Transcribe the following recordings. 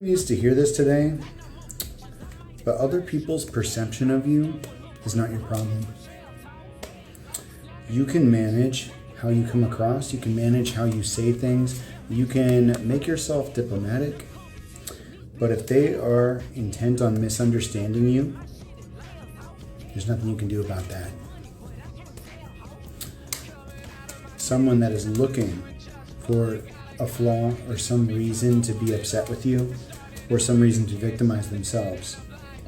Needs to hear this today, but other people's perception of you is not your problem. You can manage how you come across, you can manage how you say things, you can make yourself diplomatic, but if they are intent on misunderstanding you, there's nothing you can do about that. Someone that is looking for a flaw or some reason to be upset with you or some reason to victimize themselves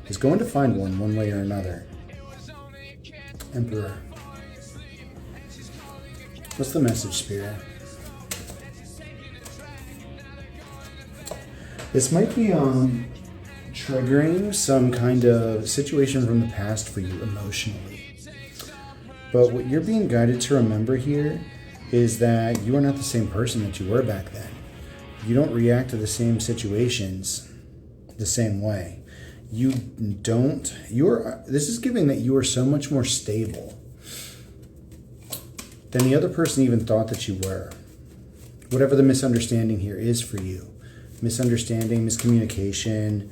is going to find one way or another. Emperor. What's the message, Spirit? This might be triggering some kind of situation from the past for you emotionally. But what you're being guided to remember here is that you are not the same person that you were back then. You don't react to the same situations the same way. This is giving that you are so much more stable than the other person even thought that you were. Whatever the misunderstanding here is for you. Misunderstanding, miscommunication.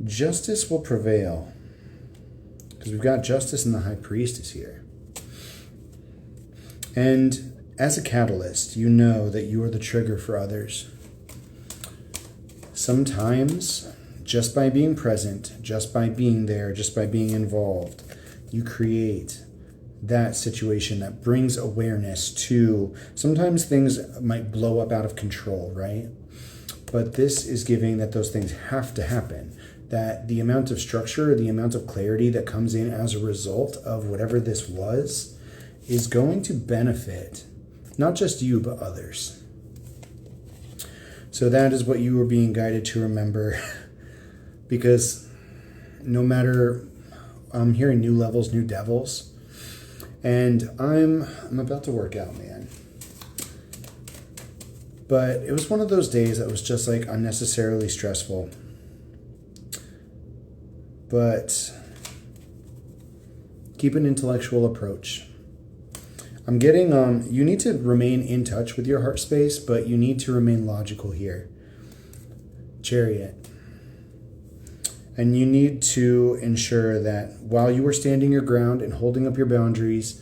Justice will prevail. Because we've got Justice and the High Priestess here. And as a catalyst, you know that you are the trigger for others. Sometimes, just by being present, just by being there, just by being involved, you create that situation that brings awareness to, sometimes things might blow up out of control, right? But this is giving that those things have to happen. That the amount of structure, the amount of clarity that comes in as a result of whatever this was, is going to benefit not just you, but others. So that is what you are being guided to remember. Because no matter, I'm hearing new levels, new devils. And I'm about to work out, man. But it was one of those days that was just like unnecessarily stressful. But keep an intellectual approach. I'm getting, you need to remain in touch with your heart space, but you need to remain logical here. Chariot. And you need to ensure that while you are standing your ground and holding up your boundaries,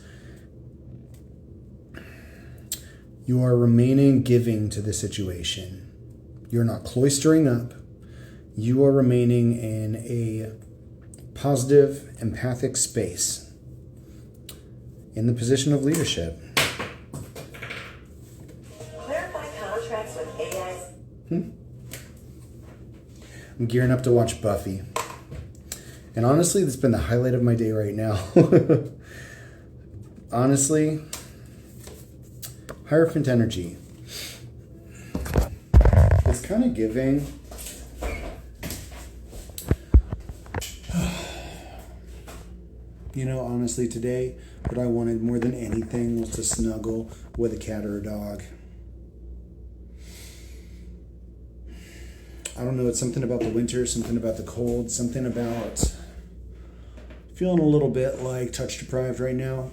you are remaining giving to the situation. You're not cloistering up. You are remaining in a positive, empathic space. In the position of leadership. Clarify contracts with AIs. I'm gearing up to watch Buffy. And honestly, that's been the highlight of my day right now. Honestly, Hierophant energy. It's kind of giving. You know, honestly, today, what I wanted more than anything was to snuggle with a cat or a dog. I don't know, it's something about the winter, something about the cold, something about feeling a little bit like touch deprived right now.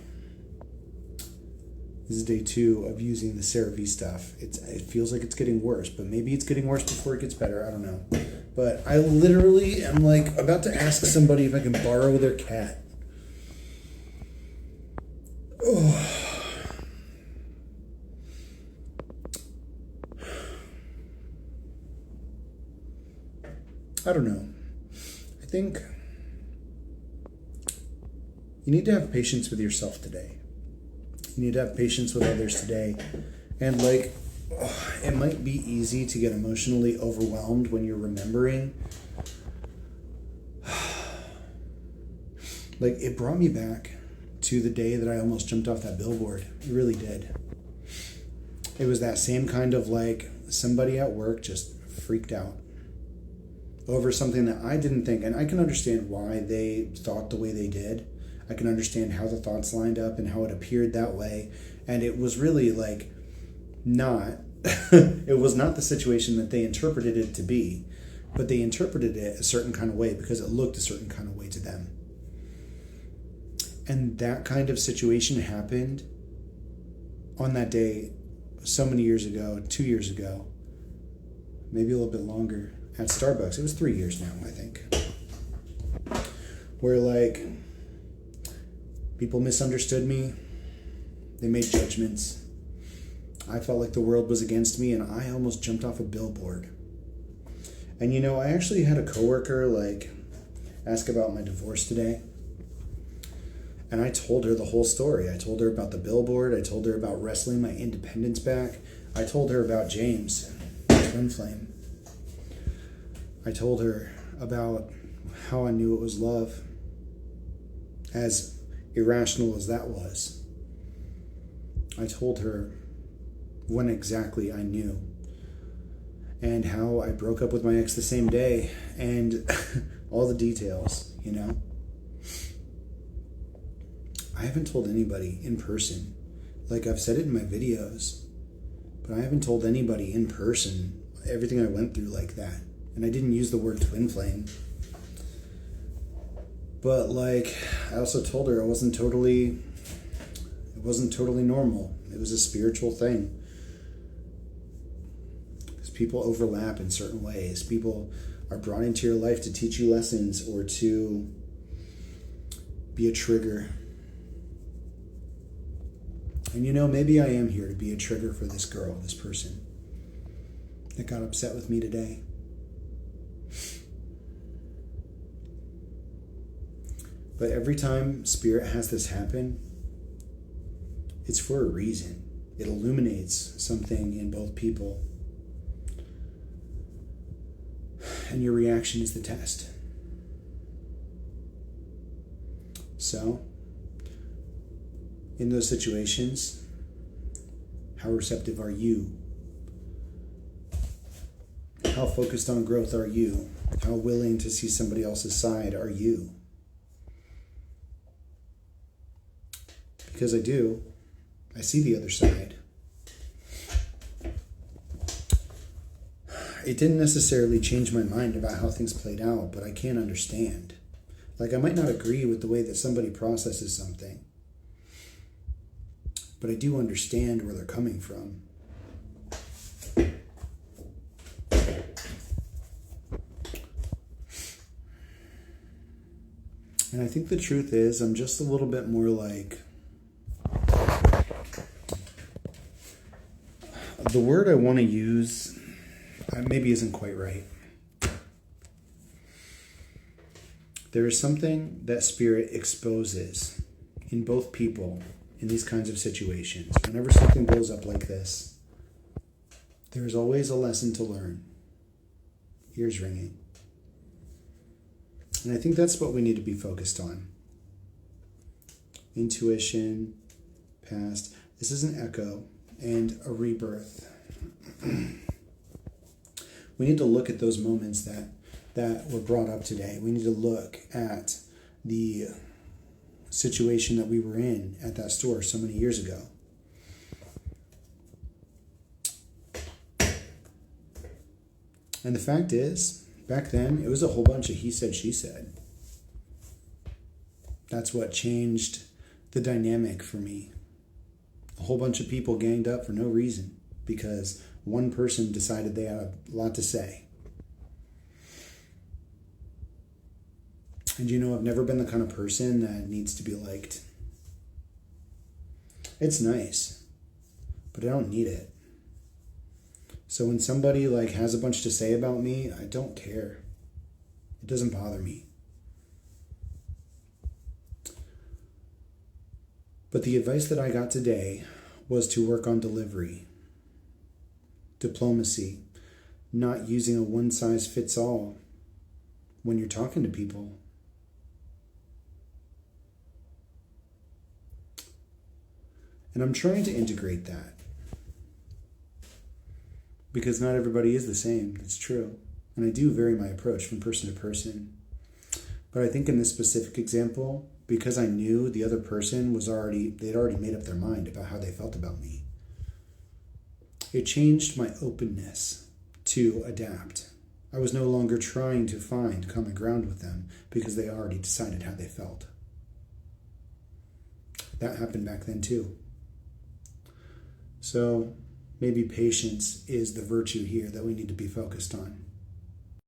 This is day 2 of using the CeraVe stuff. It feels like it's getting worse, but maybe it's getting worse before it gets better. I don't know. But I literally am like about to ask somebody if I can borrow their cat. Oh. I don't know. I think you need to have patience with yourself today. You need to have patience with others today. And it might be easy to get emotionally overwhelmed when you're remembering. It brought me back to the day that I almost jumped off that billboard. It really did. It was that same kind of somebody at work just freaked out over something that I didn't think, and I can understand why they thought the way they did. I can understand how the thoughts lined up and how it appeared that way. And it was really not, it was not the situation that they interpreted it to be, but they interpreted it a certain kind of way because it looked a certain kind of way to them. And that kind of situation happened on that day so many years ago, 2 years ago. maybe a little bit longer, at Starbucks. It was 3 years now, I think. Where like people misunderstood me. They made judgments. I felt like the world was against me, and I almost jumped off a billboard. And I actually had a coworker like ask about my divorce today. And I told her the whole story. I told her about the billboard. I told her about wrestling my independence back. I told her about James, twin flame. I told her about how I knew it was love, as irrational as that was. I told her when exactly I knew, and how I broke up with my ex the same day, and all the details, I haven't told anybody in person. Like, I've said it in my videos, but I haven't told anybody in person everything I went through like that. And I didn't use the word twin flame. But like, I also told her it wasn't totally normal. It was a spiritual thing. Because people overlap in certain ways. People are brought into your life to teach you lessons or to be a trigger. And maybe I am here to be a trigger for this girl, this person that got upset with me today. But every time Spirit has this happen, it's for a reason. It illuminates something in both people. And your reaction is the test. So, in those situations, how receptive are you? How focused on growth are you? How willing to see somebody else's side are you? Because I do. I see the other side. It didn't necessarily change my mind about how things played out, but I can understand. Like, I might not agree with the way that somebody processes something, but I do understand where they're coming from. And I think the truth is, I'm just a little bit more like, the word I want to use maybe isn't quite right. There is something that Spirit exposes in both people in these kinds of situations. Whenever something blows up like this, there is always a lesson to learn. Ears ringing. And I think that's what we need to be focused on. Intuition, past. This is an echo and a rebirth. We need to look at those moments that were brought up today. We need to look at the situation that we were in at that store so many years ago. And the fact is, back then, it was a whole bunch of he said, she said. That's what changed the dynamic for me. A whole bunch of people ganged up for no reason because one person decided they had a lot to say. And I've never been the kind of person that needs to be liked. It's nice, but I don't need it. So when somebody has a bunch to say about me, I don't care. It doesn't bother me. But the advice that I got today was to work on delivery, diplomacy, not using a one-size-fits-all when you're talking to people. And I'm trying to integrate that. Because not everybody is the same. It's true. And I do vary my approach from person to person. But I think in this specific example, because I knew the other person they'd already made up their mind about how they felt about me, it changed my openness to adapt. I was no longer trying to find common ground with them because they already decided how they felt. That happened back then too. So maybe patience is the virtue here that we need to be focused on.